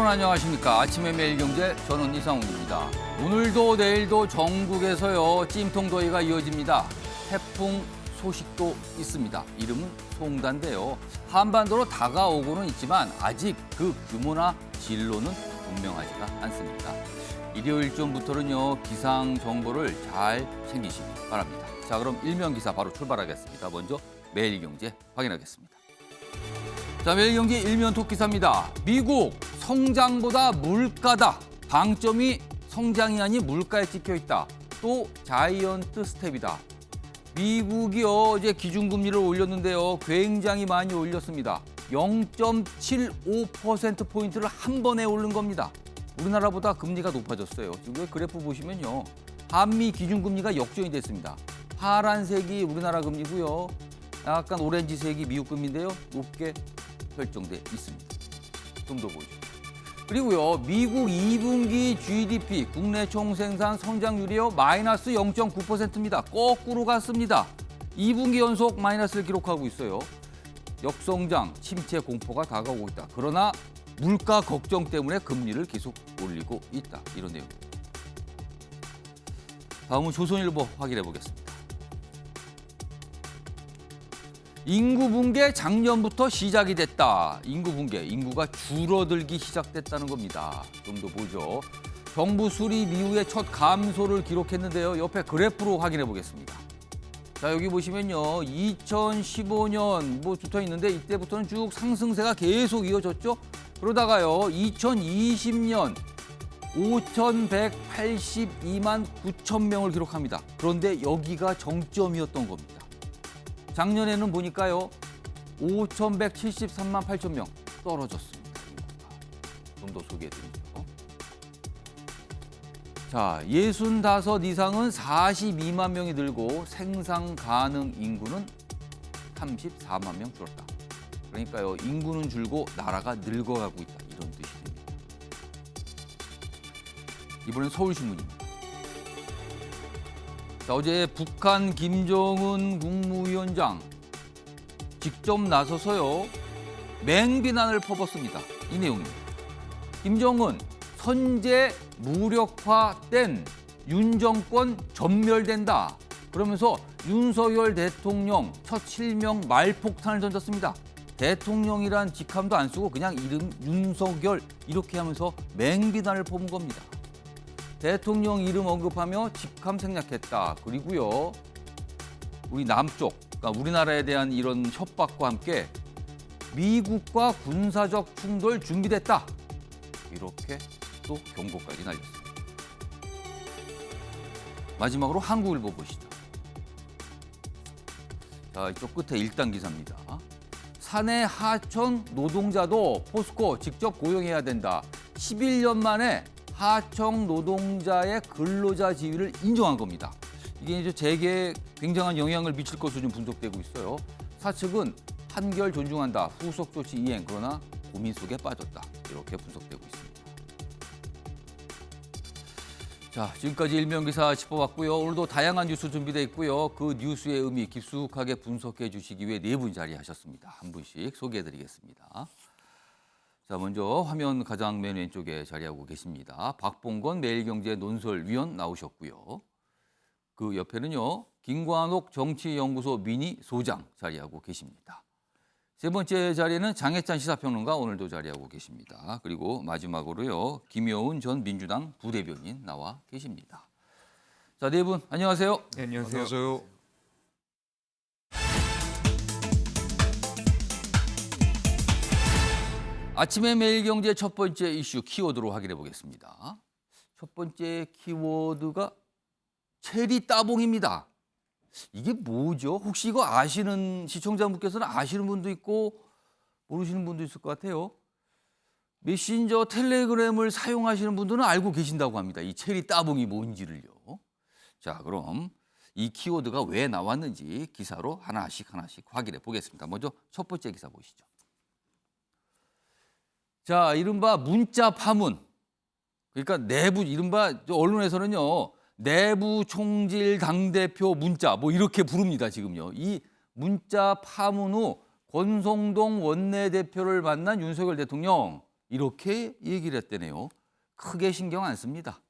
여러분 안녕하십니까. 아침의 매일경제 저는 이상훈입니다. 오늘도 내일도 전국에서요 찜통더위가 이어집니다. 태풍 소식도 있습니다. 이름은 송단데요. 한반도로 다가오고는 있지만 아직 그 규모나 진로는 분명하지가 않습니다. 일요일쯤부터는요 기상 정보를 잘 챙기시기 바랍니다. 자, 그럼 일면 기사 바로 출발하겠습니다. 먼저 매일경제 확인하겠습니다. 자, 매일경제 일면 톡 기사입니다. 미국 성장보다 물가다. 방점이 성장이 아닌 물가에 찍혀 있다. 또 자이언트 스텝이다. 미국이 어제 기준금리를 올렸는데요. 굉장히 많이 올렸습니다. 0.75%포인트를 한 번에 오른 겁니다. 우리나라보다 금리가 높아졌어요. 지금 그래프 보시면요. 한미 기준금리가 역전이 됐습니다. 파란색이 우리나라 금리고요. 약간 오렌지색이 미국 금리인데요. 높게 결정돼 있습니다. 좀 더 보죠. 그리고요, 미국 2분기 GDP 국내 총생산 성장률이요 마이너스 0.9%입니다. 거꾸로 갔습니다. 2분기 연속 마이너스를 기록하고 있어요. 역성장, 침체 공포가 다가오고 있다. 그러나 물가 걱정 때문에 금리를 계속 올리고 있다. 이런 내용입니다. 다음은 조선일보 확인해 보겠습니다. 인구 붕괴 작년부터 시작이 됐다. 인구 붕괴, 인구가 줄어들기 시작됐다는 겁니다. 좀 더 보죠. 정부 수립 이후에 첫 감소를 기록했는데요. 옆에 그래프로 확인해 보겠습니다. 자, 여기 보시면요. 2015년 뭐 붙어 있는데 이때부터는 쭉 상승세가 계속 이어졌죠. 그러다가요. 2020년 5,182만 9천 명을 기록합니다. 그런데 여기가 정점이었던 겁니다. 작년에는 보니까요. 5,173만 8천 명 떨어졌습니다. 좀 더 소개해드리죠. 자, 65 이상은 42만 명이 늘고 생산 가능 인구는 34만 명 줄었다. 그러니까요. 인구는 줄고 나라가 늙어가고 있다. 이런 뜻이 됩니다. 이번엔 서울신문입니다. 자, 어제 북한 김정은 국무위원장 직접 나서서요. 맹비난을 퍼붓습니다. 이 내용입니다. 김정은 선제 무력화된 윤 정권 전멸된다. 그러면서 윤석열 대통령 첫 실명 말폭탄을 던졌습니다. 대통령이란 직함도 안 쓰고 그냥 이름 윤석열 이렇게 하면서 맹비난을 퍼붓은 겁니다. 대통령 이름 언급하며 직함 생략했다. 그리고요, 우리 남쪽, 그러니까 우리나라에 대한 이런 협박과 함께 미국과 군사적 충돌 준비됐다. 이렇게 또 경고까지 날렸습니다. 마지막으로 한국일보 보시죠. 자, 이쪽 끝에 1단 기사입니다. 사내 하청 노동자도 포스코 직접 고용해야 된다. 11년 만에 하청 노동자의 근로자 지위를 인정한 겁니다. 이게 이제 재계에 굉장한 영향을 미칠 것으로 좀 분석되고 있어요. 사측은 한결 존중한다. 후속 조치 이행. 그러나 고민 속에 빠졌다. 이렇게 분석되고 있습니다. 자, 지금까지 일면 기사 짚어봤고요. 오늘도 다양한 뉴스 준비되어 있고요. 그 뉴스의 의미 깊숙하게 분석해 주시기 위해 네 분 자리하셨습니다. 한 분씩 소개해드리겠습니다. 자, 먼저 화면 가장 맨 왼쪽에 자리하고 계십니다. 박봉건 매일경제 논설위원 나오셨고요. 그 옆에는요. 김관옥 정치연구소 미니 소장 자리하고 계십니다. 세 번째 자리에는 장혜찬 시사평론가 오늘도 자리하고 계십니다. 그리고 마지막으로요. 김여운 전 민주당 부대변인 나와 계십니다. 자, 네 분 안녕하세요. 네, 안녕하세요. 아침의 매일경제 첫 번째 이슈 키워드로 확인해 보겠습니다. 첫 번째 키워드가 체리 따봉입니다. 이게 뭐죠? 혹시 이거 아시는 시청자분께서는 아시는 분도 있고 모르시는 분도 있을 것 같아요. 메신저 텔레그램을 사용하시는 분들은 알고 계신다고 합니다. 이 체리 따봉이 뭔지를요. 자, 그럼 이 키워드가 왜 나왔는지 기사로 하나씩 확인해 보겠습니다. 먼저 첫 번째 기사 보시죠. 자, 이른바 문자 파문. 그러니까 내부, 이른바 언론에서는요, 내부 총질 당대표 문자, 뭐 이렇게 부릅니다, 지금요. 이 문자 파문 후 권성동 원내대표를 만난 윤석열 대통령. 이렇게 얘기를 했대네요. 크게 신경 안 씁니다.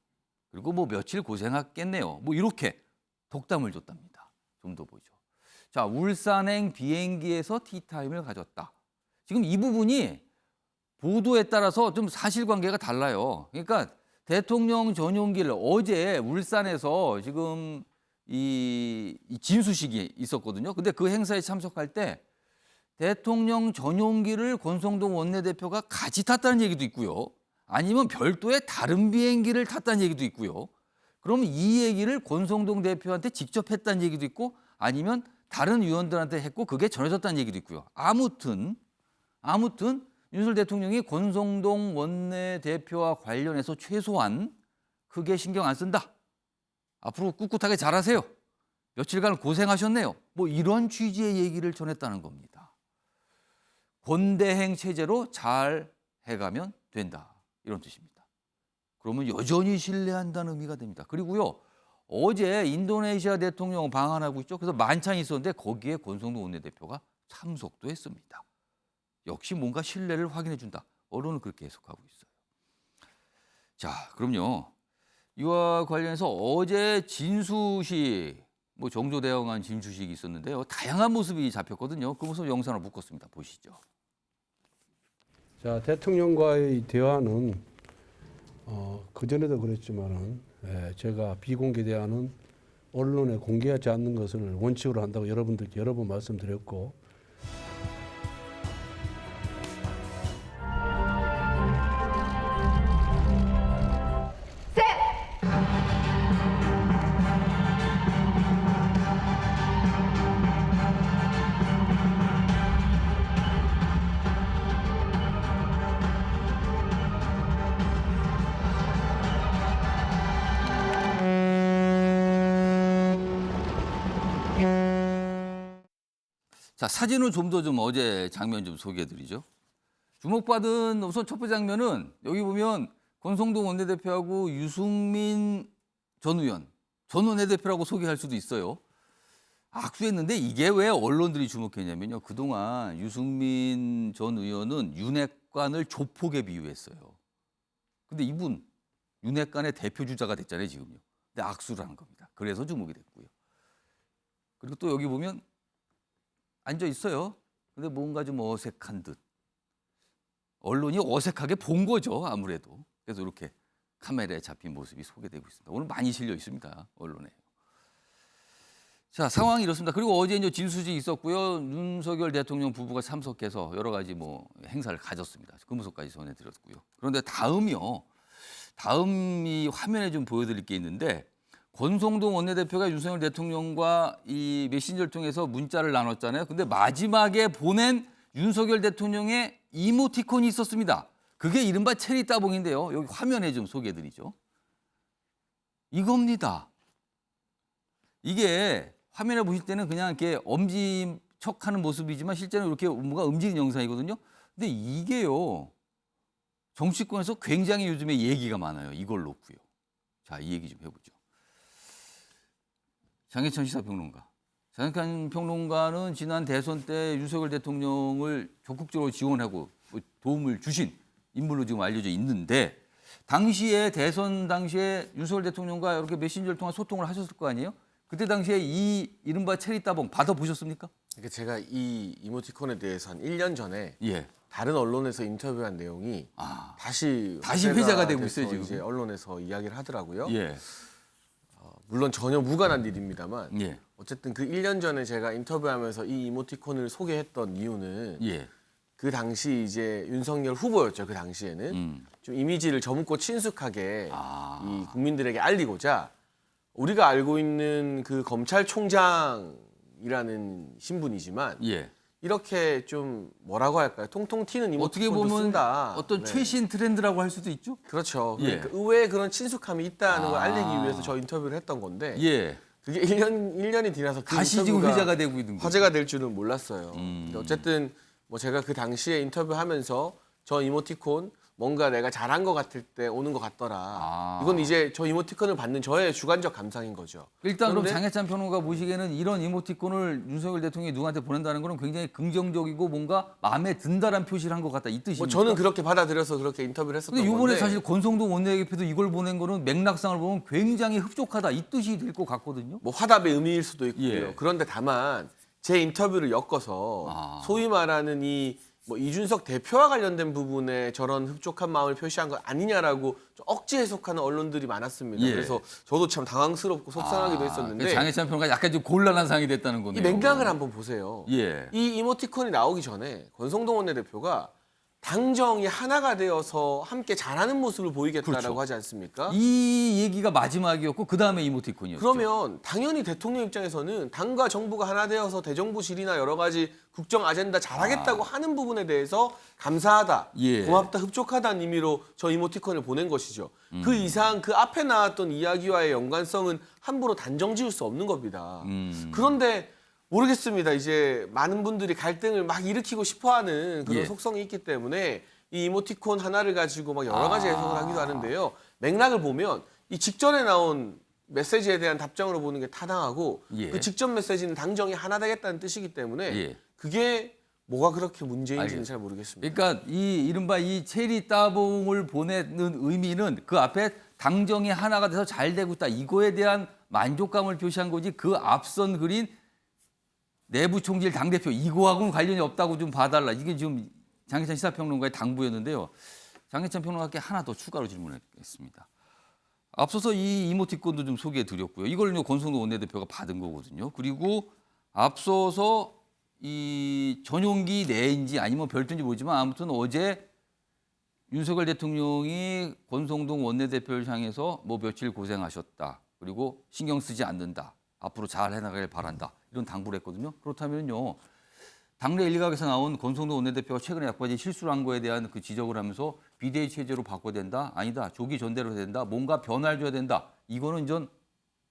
그리고 뭐 며칠 고생했겠네요. 뭐 이렇게 덕담을 줬답니다. 좀 더 보죠. 자, 울산행 비행기에서 티타임을 가졌다. 지금 이 부분이 보도에 따라서 좀 사실관계가 달라요. 그러니까 대통령 전용기를 어제 울산에서 지금 이 진수식이 있었거든요. 근데 그 행사에 참석할 때 대통령 전용기를 권성동 원내대표가 같이 탔다는 얘기도 있고요. 아니면 별도의 다른 비행기를 탔다는 얘기도 있고요. 그럼 이 얘기를 권성동 대표한테 직접 했다는 얘기도 있고 아니면 다른 의원들한테 했고 그게 전해졌다는 얘기도 있고요. 아무튼 윤석열 대통령이 권성동 원내대표와 관련해서 최소한 크게 신경 안 쓴다. 앞으로 꿋꿋하게 잘하세요. 며칠간 고생하셨네요. 뭐 이런 취지의 얘기를 전했다는 겁니다. 권대행 체제로 잘 해가면 된다. 이런 뜻입니다. 그러면 여전히 신뢰한다는 의미가 됩니다. 그리고요. 어제 인도네시아 대통령 방한하고 있죠. 그래서 만찬이 있었는데 거기에 권성동 원내대표가 참석도 했습니다. 역시 뭔가 신뢰를 확인해 준다. 언론은 그렇게 해석하고 있어요. 자, 그럼요. 이와 관련해서 어제 진수식, 뭐 정조 대응한 진수식이 있었는데요. 다양한 모습이 잡혔거든요. 그 모습 영상으로 묶었습니다. 보시죠. 자, 대통령과의 대화는 그전에도 그랬지만은 제가 비공개 대화는 언론에 공개하지 않는 것을 원칙으로 한다고 여러분들께 여러 번 말씀드렸고 자, 사진을 좀 더 어제 장면 좀 소개해드리죠. 주목받은 우선 첫 번째 장면은 여기 보면 권성동 원내대표하고 유승민 전 의원, 전 원내대표라고 소개할 수도 있어요. 악수했는데 이게 왜 언론들이 주목했냐면요. 그동안 유승민 전 의원은 윤핵관을 조폭에 비유했어요. 근데 이분 윤핵관의 대표 주자가 됐잖아요, 지금요. 근데 악수를 한 겁니다. 그래서 주목이 됐고요. 그리고 또 여기 보면 앉아 있어요. 근데 뭔가 좀 어색한 듯. 언론이 어색하게 본 거죠, 아무래도. 그래서 이렇게 카메라에 잡힌 모습이 소개되고 있습니다. 오늘 많이 실려 있습니다, 언론에. 자, 상황이 이렇습니다. 그리고 어제 이제 진수식이 있었고요. 윤석열 대통령 부부가 참석해서 여러 가지 뭐 행사를 가졌습니다. 그 모습까지 전해드렸고요. 그런데 다음이 화면에 좀 보여드릴 게 있는데 권성동 원내대표가 윤석열 대통령과 이 메신저를 통해서 문자를 나눴잖아요. 근데 마지막에 보낸 윤석열 대통령의 이모티콘이 있었습니다. 그게 이른바 체리 따봉인데요. 여기 화면에 좀 소개해드리죠. 이겁니다. 이게 화면에 보실 때는 그냥 이렇게 엄지척하는 모습이지만 실제는 이렇게 뭔가 움직이는 영상이거든요. 근데 이게요. 정치권에서 굉장히 요즘에 얘기가 많아요. 이걸 놓고요. 자, 이 얘기 좀 해보죠. 장혜찬 시사평론가. 장혜찬 평론가는 지난 대선 때 윤석열 대통령을 적극적으로 지원하고 도움을 주신 인물로 지금 알려져 있는데 당시에 대선 당시에 윤석열 대통령과 이렇게 메신저를 통한 소통을 하셨을 거 아니에요? 그때 당시에 이 이른바 체리 따봉 받아보셨습니까? 그러니까 제가 이 이모티콘에 대해서 한 1년 전에 예. 다른 언론에서 인터뷰한 내용이 다시 회자가 되고 돼서 있어요, 지금. 이제 언론에서 이야기를 하더라고요. 예. 물론 전혀 무관한 일입니다만 예. 어쨌든 그 1년 전에 제가 인터뷰하면서 이 이모티콘을 소개했던 이유는 예. 그 당시 이제 윤석열 후보였죠. 그 당시에는 좀 이미지를 젊고 친숙하게 이 국민들에게 알리고자 우리가 알고 있는 그 검찰총장이라는 신분이지만 예. 이렇게 좀 뭐라고 할까요? 통통 튀는 어떻게 이모티콘도 보면 쓴다. 어떤 네. 최신 트렌드라고 할 수도 있죠. 그렇죠. 예. 그러니까 의외에 그런 친숙함이 있다는 걸 아. 알리기 위해서 저 인터뷰를 했던 건데 예. 그게 1년이 지나서 그 다시 지금 인터뷰가 회자가 되고 있는 거죠. 화제가 될 줄은 몰랐어요. 근데 어쨌든 뭐 제가 그 당시에 인터뷰하면서 저 이모티콘 뭔가 내가 잘한 것 같을 때 오는 것 같더라. 아. 이건 이제 저 이모티콘을 받는 저의 주관적 감상인 거죠. 일단 그럼 그런데- 장해찬 평론가 보시기에는 이런 이모티콘을 윤석열 대통령이 누구한테 보낸다는 거는 굉장히 긍정적이고 뭔가 마음에 든다는 표시를 한 것 같다 이 뜻입니까? 뭐 저는 그렇게 받아들여서 그렇게 인터뷰를 했었던 근데 이번에 건데 사실 권성동 원내대표도 이걸 보낸 거는 맥락상을 보면 굉장히 흡족하다 이 뜻이 될 것 같거든요. 뭐 화답의 의미일 수도 있고요. 예. 그런데 다만 제 인터뷰를 엮어서 아. 소위 말하는 뭐 이준석 대표와 관련된 부분에 저런 흡족한 마음을 표시한 것 아니냐라고 좀 억지 해석하는 언론들이 많았습니다. 예. 그래서 저도 참 당황스럽고 속상하기도 했었는데 장해찬 평론가 약간 좀 곤란한 상황이 됐다는 이 거네요. 맥락을 한번 보세요. 예. 이 이모티콘이 나오기 전에 권성동 원내대표가 당정이 하나가 되어서 함께 잘하는 모습을 보이겠다라고 그렇죠. 하지 않습니까? 이 얘기가 마지막이었고 그 다음에 이모티콘이었죠. 그러면 당연히 대통령 입장에서는 당과 정부가 하나 되어서 대정부 질이나 여러 가지 국정 아젠다 잘하겠다고 하는 부분에 대해서 감사하다, 예. 고맙다, 흡족하다는 의미로 저 이모티콘을 보낸 것이죠. 그 이상 그 앞에 나왔던 이야기와의 연관성은 함부로 단정지을 수 없는 겁니다. 그런데 모르겠습니다. 이제 많은 분들이 갈등을 막 일으키고 싶어하는 그런 예. 속성이 있기 때문에 이 이모티콘 하나를 가지고 막 여러 가지 해석을 하기도 하는데요. 맥락을 보면 이 직전에 나온 메시지에 대한 답장으로 보는 게 타당하고 예. 그 직전 메시지는 당정이 하나 되겠다는 뜻이기 때문에 예. 그게 뭐가 그렇게 문제인지는 알겠습니다. 잘 모르겠습니다. 그러니까 이 이른바 이 체리 따봉을 보내는 의미는 그 앞에 당정이 하나가 돼서 잘 되고 있다 이거에 대한 만족감을 표시한 거지 그 앞선 그린 내부 총질 당대표 이거하고는 관련이 없다고 좀 봐달라. 이게 지금 장해찬 시사평론가의 당부였는데요. 장해찬 평론가께 하나 더 추가로 질문하겠습니다. 앞서서 이 이모티콘도 좀 소개해 드렸고요. 이걸 권성동 원내대표가 받은 거거든요. 그리고 앞서서 이 전용기 내인지 아니면 별도인지 모르지만 아무튼 어제 윤석열 대통령이 권성동 원내대표를 향해서 뭐 며칠 고생하셨다. 그리고 신경 쓰지 않는다. 앞으로 잘 해나가길 바란다. 이런 당부를 했거든요. 그렇다면요. 당내 일각에서 나온 권성동 원내대표가 최근에 여러 가지 실수를 한 거에 대한 그 지적을 하면서 비대위 체제로 바꿔야 된다. 아니다. 조기 전대로 해야 된다. 뭔가 변화를 줘야 된다. 이거는 전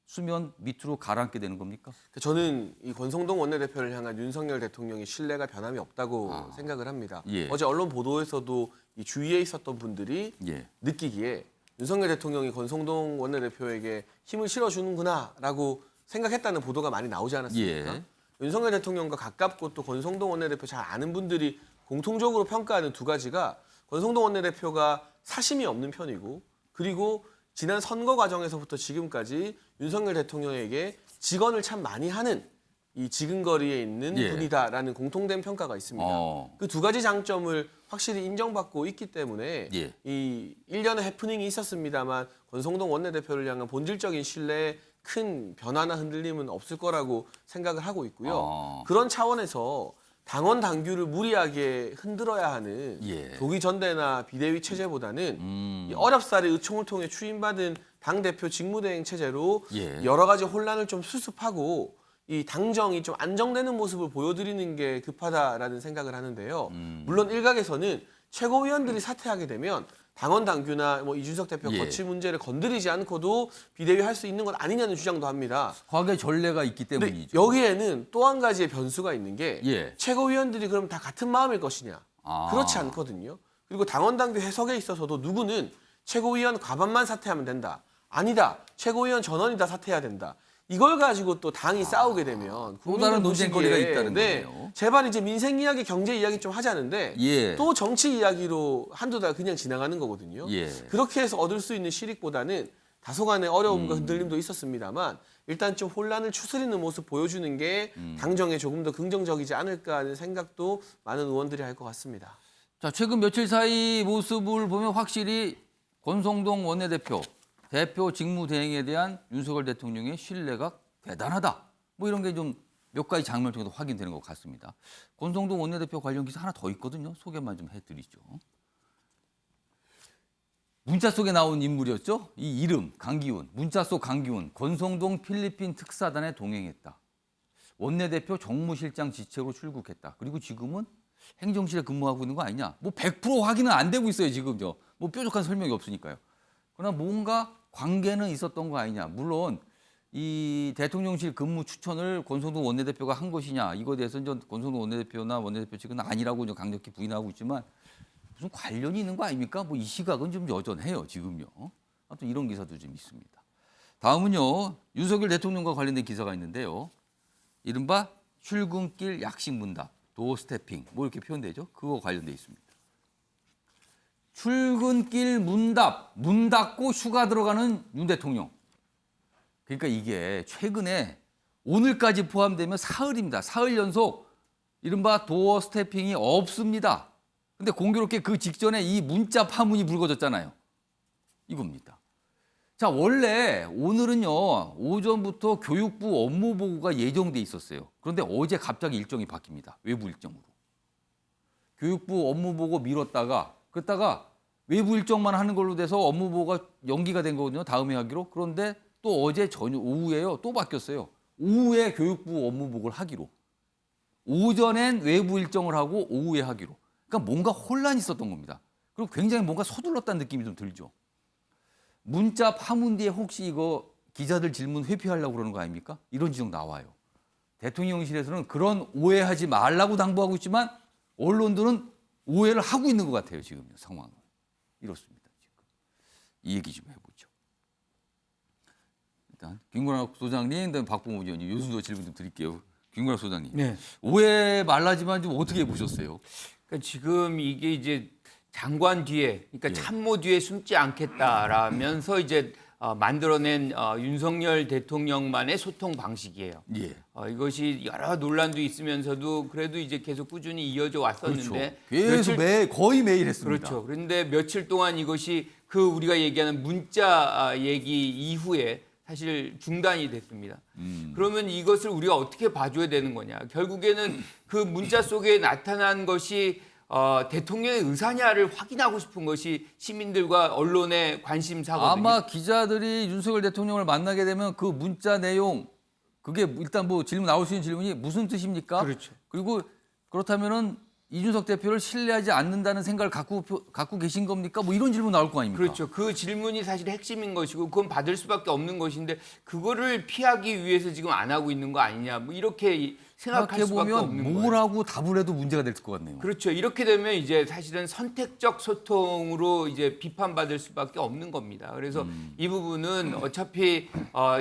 수면 밑으로 가라앉게 되는 겁니까? 저는 이 권성동 원내대표를 향한 윤석열 대통령의 신뢰가 변함이 없다고 생각을 합니다. 예. 어제 언론 보도에서도 이 주위에 있었던 분들이 예. 느끼기에 윤석열 대통령이 권성동 원내대표에게 힘을 실어주는구나라고 생각했다는 보도가 많이 나오지 않았습니까? 예. 윤석열 대통령과 가깝고 또 권성동 원내대표 잘 아는 분들이 공통적으로 평가하는 두 가지가 권성동 원내대표가 사심이 없는 편이고 그리고 지난 선거 과정에서부터 지금까지 윤석열 대통령에게 직언을 참 많이 하는 이 지근거리에 있는 예. 분이다라는 공통된 평가가 있습니다. 그 두 가지 장점을 확실히 인정받고 있기 때문에 예. 이 일련의 해프닝이 있었습니다만 권성동 원내대표를 향한 본질적인 신뢰에 큰 변화나 흔들림은 없을 거라고 생각을 하고 있고요. 그런 차원에서 당원 당규를 무리하게 흔들어야 하는 예. 조기 전대나 비대위 체제보다는 이 어렵사리 의총을 통해 추임받은 당대표 직무대행 체제로 예. 여러 가지 혼란을 좀 수습하고 이 당정이 좀 안정되는 모습을 보여드리는 게 급하다라는 생각을 하는데요. 물론 일각에서는 최고위원들이 사퇴하게 되면 당원 당규나 뭐 이준석 대표 예. 거취 문제를 건드리지 않고도 비대위 할 수 있는 것 아니냐는 주장도 합니다. 과거의 전례가 있기 근데 때문이죠. 여기에는 또 한 가지의 변수가 있는 게 예. 최고위원들이 그럼 다 같은 마음일 것이냐? 아. 그렇지 않거든요. 그리고 당원 당규 해석에 있어서도 누구는 최고위원 과반만 사퇴하면 된다. 아니다. 최고위원 전원이 다 사퇴해야 된다. 이걸 가지고 또 당이 싸우게 되면 또 다른 논쟁거리가 보시기에 있다는 네, 거네요. 제발 이제 민생 이야기, 경제 이야기 좀 하자는데 예. 또 정치 이야기로 한두 달 그냥 지나가는 거거든요. 예. 그렇게 해서 얻을 수 있는 실익보다는 다소간의 어려움과 흔들림도 있었습니다만 일단 좀 혼란을 추스리는 모습 보여주는 게 당정에 조금 더 긍정적이지 않을까 하는 생각도 많은 의원들이 할 것 같습니다. 자, 최근 며칠 사이 모습을 보면 확실히 권성동 원내대표 대표 직무 대행에 대한 윤석열 대통령의 신뢰가 대단하다. 뭐 이런 게 좀 몇 가지 장면을 통해서 확인되는 것 같습니다. 권성동 원내대표 관련 기사 하나 더 있거든요. 소개만 좀 해드리죠. 문자 속에 나온 인물이었죠. 이 이름 강기훈, 문자 속 강기훈, 권성동 필리핀 특사단에 동행했다. 원내대표 정무실장 지체로 출국했다. 그리고 지금은 행정실에 근무하고 있는 거 아니냐. 뭐 100% 확인은 안 되고 있어요 지금요. 뭐 뾰족한 설명이 없으니까요. 그러나 뭔가 관계는 있었던 거 아니냐. 물론 이 대통령실 근무 추천을 권성동 원내대표가 한 것이냐. 이거에 대해서는 전 권성동 원내대표나 원내대표 측은 아니라고 강력히 부인하고 있지만 무슨 관련이 있는 거 아닙니까? 뭐 이 시각은 좀 여전해요, 지금요. 아무튼 이런 기사도 좀 있습니다. 다음은요, 윤석열 대통령과 관련된 기사가 있는데요. 이른바 출근길 약식 문답, 도어 스태핑, 뭐 이렇게 표현되죠? 그거 관련돼 있습니다. 출근길 문답, 문 닫고 휴가 들어가는 윤 대통령. 그러니까 이게 최근에 오늘까지 포함되면 사흘입니다. 사흘 연속 이른바 도어 스태핑이 없습니다. 근데 공교롭게 그 직전에 이 문자 파문이 불거졌잖아요. 이겁니다. 자, 원래 오늘은요, 오전부터 교육부 업무 보고가 예정돼 있었어요. 그런데 어제 갑자기 일정이 바뀝니다. 외부 일정으로. 교육부 업무 보고 미뤘다가, 그랬다가 외부 일정만 하는 걸로 돼서 업무 보고가 연기가 된 거거든요. 다음에 하기로. 그런데 또 어제 저녁 오후에요. 또 바뀌었어요. 오후에 교육부 업무 보고를 하기로. 오전엔 외부 일정을 하고 오후에 하기로. 그러니까 뭔가 혼란이 있었던 겁니다. 그리고 굉장히 뭔가 서둘렀다는 느낌이 좀 들죠. 문자 파문 뒤에 혹시 이거 기자들 질문 회피하려고 그러는 거 아닙니까? 이런 지적 나와요. 대통령실에서는 그런 오해하지 말라고 당부하고 있지만 언론들은 오해를 하고 있는 것 같아요. 지금 상황은. 이렇습니다. 지금. 이 얘기 좀 해보죠. 일단 김구락 소장님, 그다음에 박봉호 의원님, 요 순서 질문 좀 드릴게요. 김구락 소장님. 네. 오해 말라지만 좀 어떻게 보셨어요? 그러니까 지금 이게 이제 장관 뒤에, 그러니까 예. 참모 뒤에 숨지 않겠다라면서 이제 만들어낸 윤석열 대통령만의 소통 방식이에요. 예. 이것이 여러 논란도 있으면서도 그래도 이제 계속 꾸준히 이어져 왔었는데 그렇죠. 계속 거의 매일 했습니다. 그렇죠. 그런데 며칠 동안 이것이 그 우리가 얘기하는 문자 얘기 이후에 사실 중단이 됐습니다. 그러면 이것을 우리가 어떻게 봐줘야 되는 거냐. 결국에는 그 문자 속에 나타난 것이 대통령의 의사냐를 확인하고 싶은 것이 시민들과 언론의 관심사거든요. 아마 기자들이 윤석열 대통령을 만나게 되면 그 문자 내용, 그게 일단 뭐 질문 나올 수 있는 질문이 무슨 뜻입니까? 그렇죠. 그리고 그렇다면은 이준석 대표를 신뢰하지 않는다는 생각을 갖고 계신 겁니까? 뭐 이런 질문 나올 거 아닙니까? 그렇죠. 그 질문이 사실 핵심인 것이고 그건 받을 수밖에 없는 것인데 그거를 피하기 위해서 지금 안 하고 있는 거 아니냐. 뭐 이렇게 생각할 수밖에 없는 생각해보면 거예요. 뭐라고 답을 해도 문제가 될 것 같네요. 그렇죠. 이렇게 되면 이제 사실은 선택적 소통으로 이제 비판받을 수밖에 없는 겁니다. 그래서 이 부분은 어차피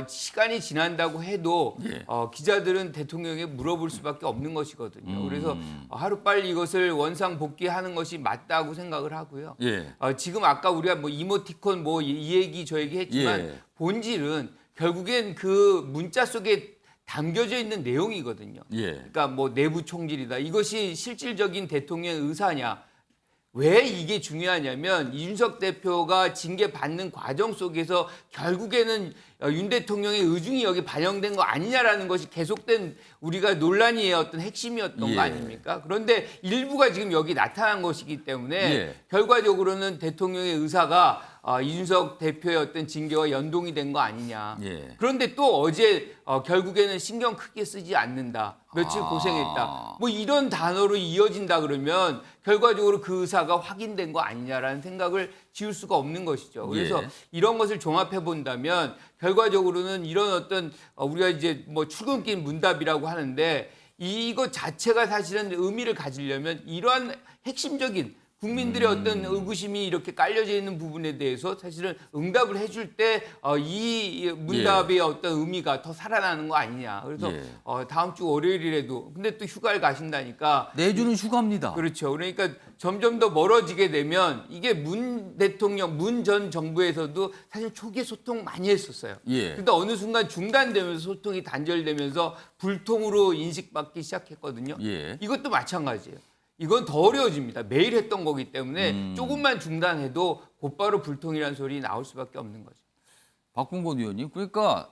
시간이 지난다고 해도 예. 기자들은 대통령에게 물어볼 수밖에 없는 것이거든요. 그래서 하루빨리 이것을 원상 복귀하는 것이 맞다고 생각을 하고요. 예. 지금 아까 우리가 뭐 이모티콘 뭐 이 얘기 저 얘기 했지만 예. 본질은 결국엔 그 문자 속에 담겨져 있는 내용이거든요. 예. 그러니까 뭐 내부 총질이다. 이것이 실질적인 대통령의 의사냐. 왜 이게 중요하냐면 이준석 대표가 징계 받는 과정 속에서 결국에는 윤 대통령의 의중이 여기 반영된 거 아니냐라는 것이 계속된 우리가 논란의 어떤 핵심이었던 예. 거 아닙니까? 그런데 일부가 지금 여기 나타난 것이기 때문에 예. 결과적으로는 대통령의 의사가 이준석 대표의 어떤 징계와 연동이 된 거 아니냐. 예. 그런데 또 어제 결국에는 신경 크게 쓰지 않는다. 며칠 아. 고생했다. 뭐 이런 단어로 이어진다 그러면 결과적으로 그 의사가 확인된 거 아니냐라는 생각을 지울 수가 없는 것이죠. 그래서 예. 이런 것을 종합해 본다면 결과적으로는 이런 어떤 우리가 이제 뭐 출근길 문답이라고 하는데 이것 자체가 사실은 의미를 가지려면 이러한 핵심적인 국민들의 어떤 의구심이 이렇게 깔려져 있는 부분에 대해서 사실은 응답을 해줄 때 이 문답의 어떤 의미가 더 살아나는 거 아니냐. 그래서 예. 다음 주 월요일이라도 근데 또 휴가를 가신다니까 내주는 휴가입니다. 그렇죠. 그러니까 점점 더 멀어지게 되면 이게 문 대통령, 문 전 정부에서도 사실 초기에 소통 많이 했었어요. 예. 그런데 어느 순간 중단되면서 소통이 단절되면서 불통으로 인식받기 시작했거든요. 예. 이것도 마찬가지예요. 이건 더 어려워집니다. 매일 했던 거기 때문에 조금만 중단해도 곧바로 불통이라는 소리 나올 수밖에 없는 거죠. 박봉건 의원님, 그러니까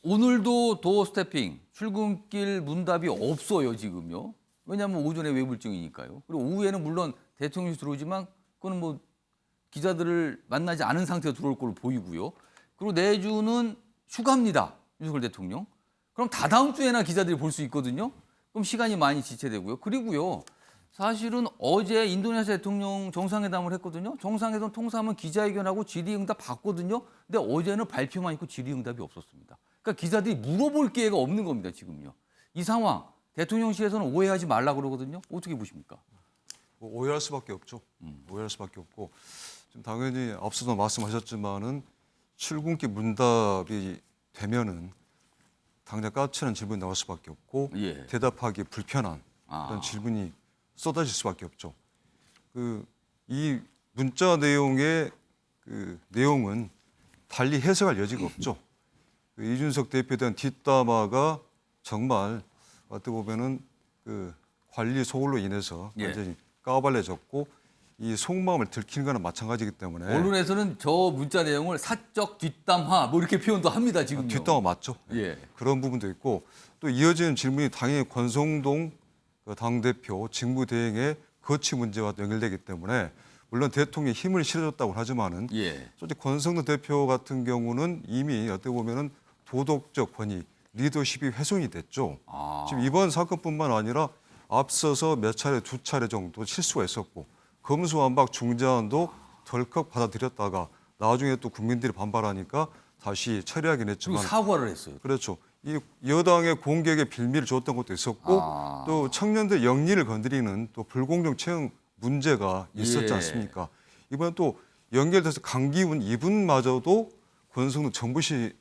오늘도 도어 스태핑, 출근길 문답이 없어요, 지금요. 왜냐하면 오전에 외불증이니까요. 그리고 오후에는 물론 대통령이 들어오지만 그거는 뭐 기자들을 만나지 않은 상태로 들어올 걸로 보이고요. 그리고 내주는 휴가입니다, 윤석열 대통령. 그럼 다다음 주에나 기자들이 볼 수 있거든요. 그럼 시간이 많이 지체되고요. 그리고요, 사실은 어제 인도네시아 대통령 정상회담을 했거든요. 정상회담 통사하면 기자회견하고 질의응답 받거든요. 근데 어제는 발표만 있고 질의응답이 없었습니다. 그러니까 기자들이 물어볼 기회가 없는 겁니다, 지금요. 이 상황, 대통령실에서는 오해하지 말라고 그러거든요. 어떻게 보십니까? 뭐 오해할 수밖에 없죠. 오해할 수밖에 없고 지금 당연히 앞서도 말씀하셨지만은 출근길 문답이 되면은 당장 까치는 질문이 나올 수밖에 없고 예. 대답하기 불편한 그런 질문이 쏟아질 수밖에 없죠. 이 문자 내용의 그 내용은 달리 해석할 여지가 없죠. 이준석 대표에 대한 뒷담화가 정말 어떻게 보면은 그 관리 소홀로 인해서 예. 완전히 까발려졌고 이 속마음을 들키는 거나 마찬가지이기 때문에 언론에서는 저 문자 내용을 사적 뒷담화 뭐 이렇게 표현도 합니다 지금요. 뒷담화 맞죠. 예. 그런 부분도 있고 또 이어지는 질문이 당연히 권성동 당대표 직무대행의 거취 문제와 연결되기 때문에 물론 대통령이 힘을 실어줬다고 하지만은 예. 솔직히 권성동 대표 같은 경우는 이미 어떻게 보면은 도덕적 권위, 리더십이 훼손이 됐죠. 지금 이번 사건뿐만 아니라 앞서서 몇 차례, 두 차례 정도 실수가 있었고 검수완박 중재안도 덜컥 받아들였다가 나중에 또 국민들이 반발하니까 다시 처리하긴 그리고 했지만 사과를 했어요. 그렇죠. 이 여당의 공격에 빌미를 줬던 것도 있었고 또 청년들 영리를 건드리는 또 불공정 채용 문제가 있었지 예. 않습니까? 이번에 또 연결돼서 강기훈 이분마저도 권성동 정부실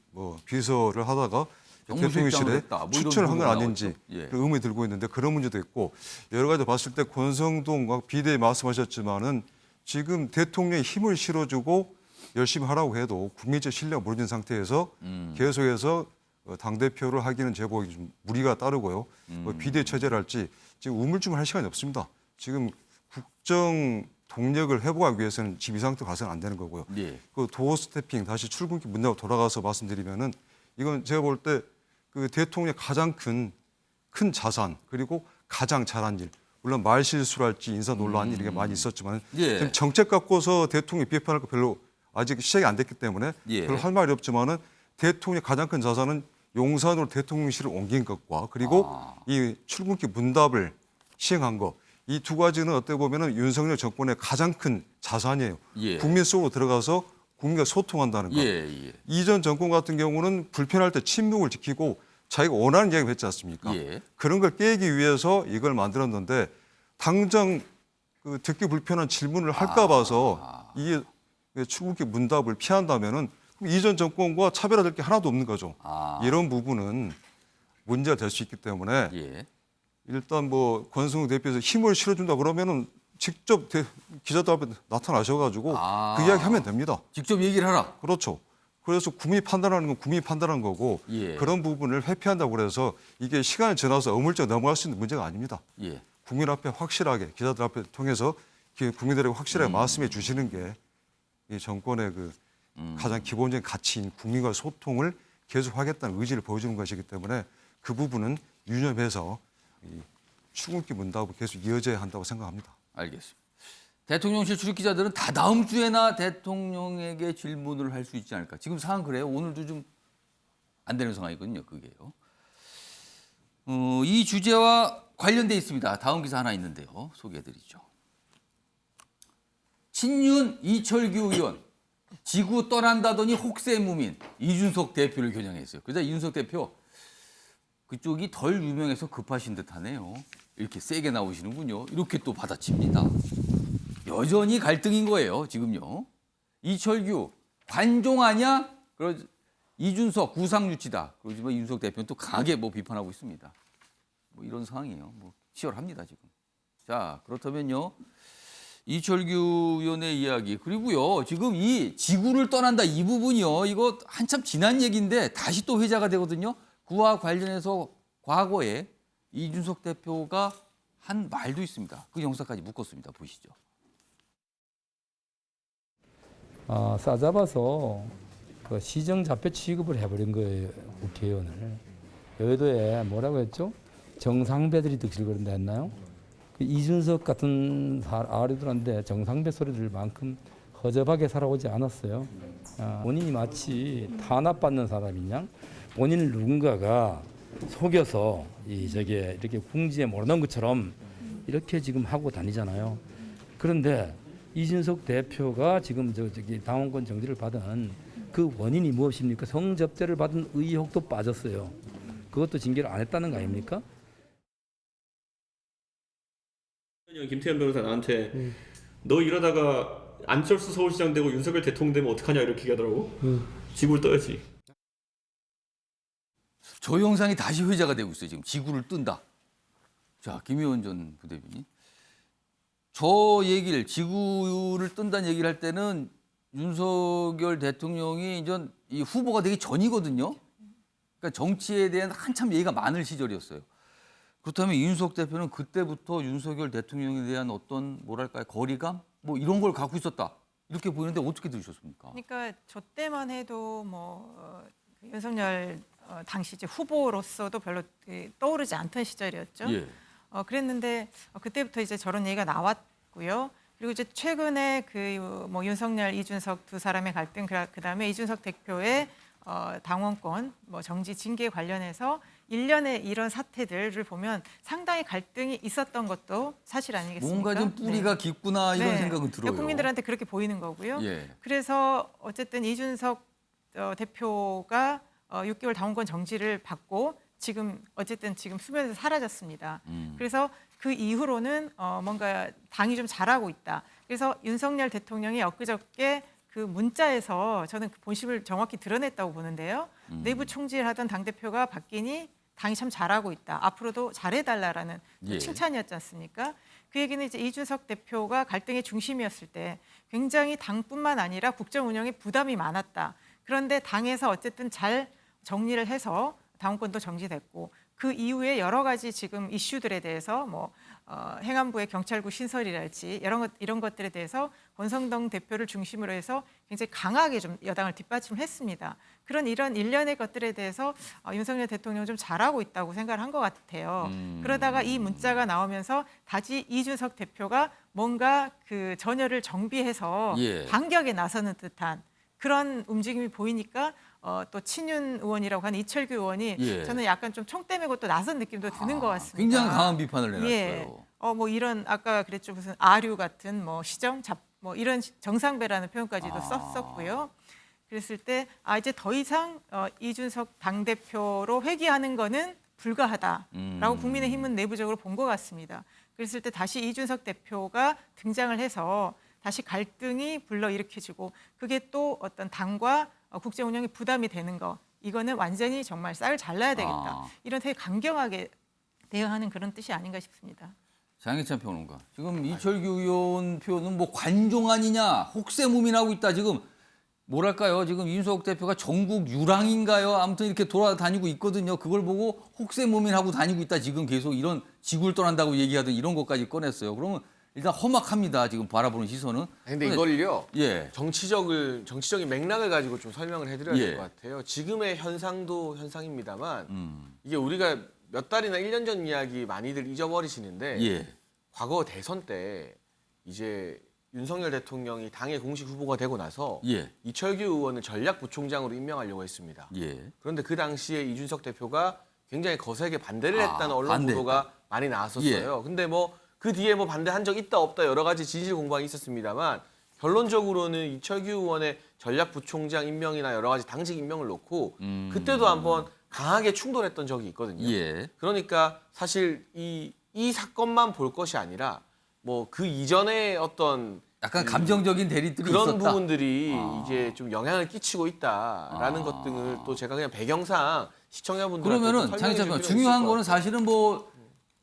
비서를 하다가 정무실장을 대통령실에 했다. 뭐 이런 추천을 한 건 보도가 아닌지 나왔죠. 예. 그런 의문이 들고 있는데 그런 문제도 있고 여러 가지 봤을 때 권성동 비대위 말씀하셨지만은 지금 대통령이 힘을 실어주고 열심히 하라고 해도 국민적 신뢰가 무너진 상태에서 계속해서 당대표를 하기는 제법 좀 무리가 따르고요. 비대위 처제를 할지 지금 우물쭈물할 시간이 없습니다. 지금 국정 동력을 회복하기 위해서는 지금 이 상태로 가서는 안 되는 거고요. 예. 그 도어 스태핑 다시 출근길 문제로 돌아가서 말씀드리면은 이건 제가 볼 때 그 대통령의 가장 큰 자산 그리고 가장 잘한 일 물론 말 실수랄지 인사 논란 이런 게 많이 있었지만 예. 지금 정책 갖고서 대통령이 비판할 거 별로 아직 시작이 안 됐기 때문에 예. 별로 할 말이 없지만은 대통령의 가장 큰 자산은 용산으로 대통령실을 옮긴 것과 그리고 이 출근길 문답을 시행한 것 이 두 가지는 어떻게 보면은 윤석열 정권의 가장 큰 자산이에요. 예. 국민 속으로 들어가서 국민과 소통한다는 것. 예. 이전 정권 같은 경우는 불편할 때 침묵을 지키고 자기가 원하는 이야기를 했지 않습니까? 예. 그런 걸 깨기 위해서 이걸 만들었는데 당장 그 듣기 불편한 질문을 할까 봐서 이 출국길 문답을 피한다면은 그럼 이전 정권과 차별화될 게 하나도 없는 거죠. 이런 부분은 문제가 될 수 있기 때문에 예. 일단 권성동 대표에서 힘을 실어준다 그러면은 직접 기자들 앞에 나타나셔가지고 그 이야기 하면 됩니다. 직접 얘기를 하라. 그렇죠. 그래서 국민이 판단하는 건 국민이 판단한 거고 예. 그런 부분을 회피한다고 그래서 이게 시간이 지나서 어물쩍 넘어갈 수 있는 문제가 아닙니다. 예. 국민 앞에 확실하게 기자들 앞에 통해서 국민들에게 확실하게 말씀해 주시는 게 이 정권의 그 가장 기본적인 가치인 국민과의 소통을 계속하겠다는 의지를 보여주는 것이기 때문에 그 부분은 유념해서 이 출근길 문답을 계속 이어져야 한다고 생각합니다. 알겠습니다. 대통령실 출입 기자들은 다 다음 주에나 대통령에게 질문을 할 수 있지 않을까. 지금 상황 그래요. 오늘도 좀 안 되는 상황이거든요. 그게요. 이 주제와 관련돼 있습니다. 다음 기사 하나 있는데요. 소개해드리죠. 친윤 이철규 의원 지구 떠난다더니 혹세무민 이준석 대표를 겨냥했어요. 그러자 이준석 대표 그쪽이 덜 유명해서 급하신 듯하네요. 이렇게 세게 나오시는군요. 이렇게 또 받아칩니다. 여전히 갈등인 거예요. 지금요. 이철규 관종하냐? 이준석 구상유치다. 그러지만 이준석 대표는 또 강하게 비판하고 있습니다. 이런 상황이에요. 치열합니다 지금. 자 그렇다면요. 이철규 의원의 이야기 그리고요. 지금 이 지구를 떠난다 이 부분이요. 이거 한참 지난 얘기인데 다시 또 회자가 되거든요. 그와 관련해서 과거에 이준석 대표가 한 말도 있습니다. 그 영상까지 묶었습니다. 보시죠. 싸잡아서 그 시정자표 취급을 해버린 거예요. 국회의원을. 여의도에 뭐라고 했죠? 정상배들이 득실 거린다 했나요? 그 이준석 같은 아리들한테 정상배 소리 들을 만큼 허접하게 살아오지 않았어요. 본인이 마치 탄압받는 사람이냐? 본인을 누군가가 속여서 이렇게 궁지에 몰아넣은 것처럼 이렇게 지금 하고 다니잖아요. 그런데 이준석 대표가 지금 당원권 정지를 받은 그 원인이 무엇입니까? 성접대를 받은 의혹도 빠졌어요. 그것도 징계를 안 했다는 거 아닙니까? 김태현 변호사 나한테 너 이러다가 안철수 서울시장 되고 윤석열 대통령 되면 어떡하냐 이렇게 얘기하더라고. 지구를 떠야지. 저 영상이 다시 회자가 되고 있어요. 지금 지구를 뜬다. 자, 김의원 전 부대변인. 저 얘기를 지구를 뜬다는 얘기를 할 때는 윤석열 대통령이 이제 이 후보가 되기 전이거든요. 그러니까 정치에 대한 한참 얘기가 많을 시절이었어요. 그렇다면 이준석 대표는 그때부터 윤석열 대통령에 대한 어떤 뭐랄까요 거리감 뭐 이런 걸 갖고 있었다 이렇게 보이는데 어떻게 들으셨습니까? 그러니까 저 때만 해도 그 윤석열 당시 이제 후보로서도 별로 떠오르지 않던 시절이었죠. 예. 그랬는데 그때부터 이제 저런 얘기가 나왔고요. 그리고 이제 최근에 그 뭐 윤석열, 이준석 두 사람의 갈등, 그다음에 이준석 대표의 당원권, 뭐 정지 징계 관련해서 일련의 이런 사태들을 보면 상당히 갈등이 있었던 것도 사실 아니겠습니까? 뭔가 좀 뿌리가 깊구나 이런 네. 생각은 들어요. 국민들한테 그렇게 보이는 거고요. 예. 그래서 어쨌든 이준석 대표가 6개월 당원권 정지를 받고 지금 어쨌든 지금 수면에서 사라졌습니다. 그래서 그 이후로는 뭔가 당이 좀 잘하고 있다. 그래서 윤석열 대통령이 엊그저께 그 문자에서 저는 그 본심을 정확히 드러냈다고 보는데요. 내부 총질하던 당대표가 바뀌니 당이 참 잘하고 있다. 앞으로도 잘해달라라는 예. 칭찬이었지 않습니까? 그 얘기는 이제 이준석 대표가 갈등의 중심이었을 때 굉장히 당뿐만 아니라 국정 운영에 부담이 많았다. 그런데 당에서 어쨌든 잘 정리를 해서 당원권도 정지됐고 그 이후에 여러 가지 지금 이슈들에 대해서 뭐 행안부의 경찰국 신설이랄지 이런 것들에 대해서 권성동 대표를 중심으로 해서 굉장히 강하게 좀 여당을 뒷받침을 했습니다. 그런 이런 일련의 것들에 대해서 윤석열 대통령은 좀 잘하고 있다고 생각을 한 것 같아요. 그러다가 이 문자가 나오면서 다시 이준석 대표가 뭔가 그 전열을 정비해서 예. 반격에 나서는 듯한 그런 움직임이 보이니까 또 친윤 의원이라고 하는 이철규 의원이 예. 저는 약간 좀 총대 메고 또 나선 느낌도 드는 것 같습니다. 굉장히 강한 비판을 내놨어요. 예. 뭐 이런 아까 그랬죠 무슨 아류 같은 뭐 시정 뭐 이런 정상배라는 표현까지도 썼었고요. 그랬을 때 이제 더 이상 이준석 당대표로 회귀하는 거는 불가하다라고 국민의힘은 내부적으로 본 것 같습니다. 그랬을 때 다시 이준석 대표가 등장을 해서 다시 갈등이 불러일으켜지고 그게 또 어떤 당과 국정 운영에 부담이 되는 거 이거는 완전히 정말 쌀을 잘라야 되겠다. 이런 되게 강경하게 대응하는 그런 뜻이 아닌가 싶습니다. 장혜찬 평론가. 지금 이철규 의원 표현은 뭐 관종 아니냐, 혹세무민하고 있다. 지금 뭐랄까요? 지금 이준석 대표가 전국 유랑인가요? 아무튼 이렇게 돌아다니고 있거든요. 그걸 보고 혹세무민하고 다니고 있다. 지금 계속 이런 지구를 떠난다고 얘기하던 이런 것까지 꺼냈어요. 그러면 일단 험악합니다. 지금 바라보는 시선은. 근데 이걸요. 예. 정치적인 맥락을 가지고 좀 설명을 해드려야 예. 될 것 같아요. 지금의 현상도 현상입니다만 이게 우리가 몇 달이나 1년 전 이야기 많이들 잊어버리시는데 예. 과거 대선 때 이제 윤석열 대통령이 당의 공식 후보가 되고 나서 예. 이철규 의원을 전략부총장으로 임명하려고 했습니다. 예. 그런데 그 당시에 이준석 대표가 굉장히 거세게 반대를 했다는 언론 반대했다. 보도가 많이 나왔었어요. 근데 뭐 그 뒤에 뭐 반대한 적 있다 없다 여러 가지 진실 공방이 있었습니다만 결론적으로는 이철규 의원의 전략부총장 임명이나 여러 가지 당직 임명을 놓고 그때도 한번 강하게 충돌했던 적이 있거든요. 예. 그러니까 사실 이 사건만 볼 것이 아니라 뭐 그 이전에 어떤 약간 감정적인 대립들이 그런 있었다. 부분들이 이제 좀 영향을 끼치고 있다라는 것들을또 제가 그냥 배경상 시청자분들한테 그러면은 장혜찬 평론가 중요한 거는 사실은 뭐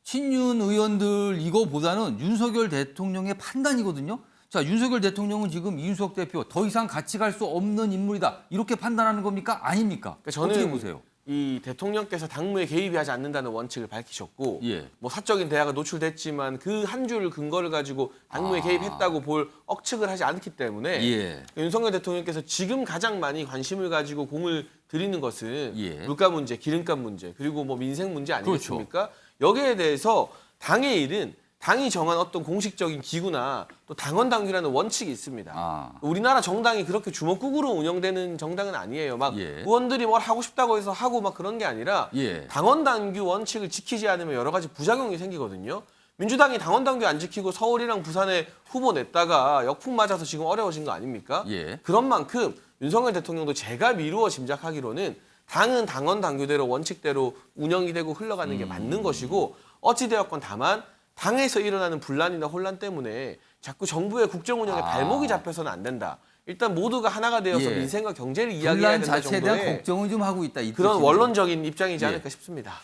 친윤 의원들 이거보다는 윤석열 대통령의 판단이거든요. 자, 윤석열 대통령은 지금 이준석 대표 더 이상 같이 갈 수 없는 인물이다. 이렇게 판단하는 겁니까? 아닙니까? 그러니까 저는 어떻게 보세요? 이 대통령께서 당무에 개입이 하지 않는다는 원칙을 밝히셨고 예. 뭐 사적인 대화가 노출됐지만 그 한 줄 근거를 가지고 당무에 개입했다고 볼 억측을 하지 않기 때문에 예. 윤석열 대통령께서 지금 가장 많이 관심을 가지고 공을 들이는 것은 예. 물가 문제, 기름값 문제, 그리고 뭐 민생 문제 아니겠습니까? 여기에 대해서 당의 일은 당이 정한 어떤 공식적인 기구나 또 당원 당규라는 원칙이 있습니다. 우리나라 정당이 그렇게 주먹국으로 운영되는 정당은 아니에요. 막 예. 의원들이 뭘 하고 싶다고 해서 하고 막 그런 게 아니라 예. 당원 당규 원칙을 지키지 않으면 여러 가지 부작용이 생기거든요. 민주당이 당원 당규 안 지키고 서울이랑 부산에 후보 냈다가 역풍 맞아서 지금 어려워진 거 아닙니까? 예. 그런 만큼 윤석열 대통령도 제가 미루어 짐작하기로는 당은 당원 당규대로 원칙대로 운영이 되고 흘러가는 게 맞는 것이고 어찌되었건 다만 당에서 일어나는 분란이나 혼란 때문에 자꾸 정부의 국정 운영에 발목이 잡혀서는 안 된다. 일단 모두가 하나가 되어서 예. 민생과 경제를 이야기해야 분란 된다 자체에 대한 정도의 걱정은 좀 하고 있다. 이 그런 뜻이네요. 원론적인 입장이지 예. 않을까 싶습니다.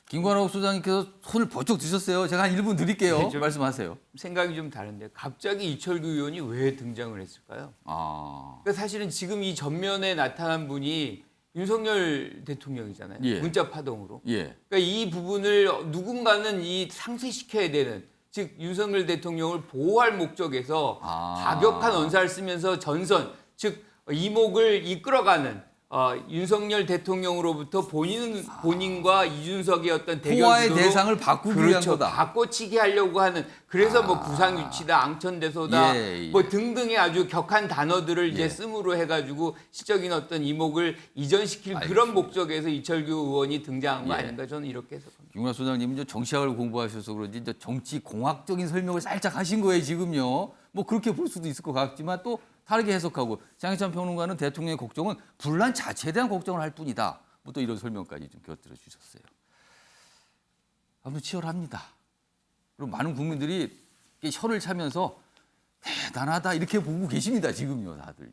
김관옥 소장님께서 손을 번쩍 드셨어요. 제가 한 1분 드릴게요. 네, 좀- 말씀하세요. 생각이 좀 다른데 갑자기 이철규 의원이 왜 등장을 했을까요? 아, 사실은 지금 이 전면에 나타난 분이 윤석열 대통령이잖아요. 예. 문자 파동으로. 예. 그러니까 이 부분을 누군가는 이 상쇄시켜야 되는, 즉 윤석열 대통령을 보호할 목적에서 과격한 언사를 쓰면서 전선, 즉 이목을 이끌어가는 윤석열 대통령으로부터 본인과 이준석의 어떤 대결 포화의 구도로 대상을 바꾸기 위한 그렇죠. 거다. 바꿔치기 하려고 하는, 그래서 뭐 구상유치다, 앙천대소다, 예, 예. 뭐 등등의 아주 격한 단어들을 이제 씀으로 해가지고 시적인 어떤 이목을 이전시킬 그런 목적에서 이철규 의원이 등장한 거 예. 아닌가, 저는 이렇게 해석합니다. 김관옥 소장님은 이제 정치학을 공부하셔서 그런지 이제 정치 공학적인 설명을 살짝 하신 거예요, 지금요. 뭐 그렇게 볼 수도 있을 것 같지만 또 다르게 해석하고, 장혜찬 평론가는 대통령의 걱정은 분란 자체에 대한 걱정을 할 뿐이다. 뭐 또 이런 설명까지 좀 곁들여 주셨어요. 아무튼 치열합니다. 그리고 많은 국민들이 혀를 차면서 대단하다 이렇게 보고 계십니다, 지금요, 다들요.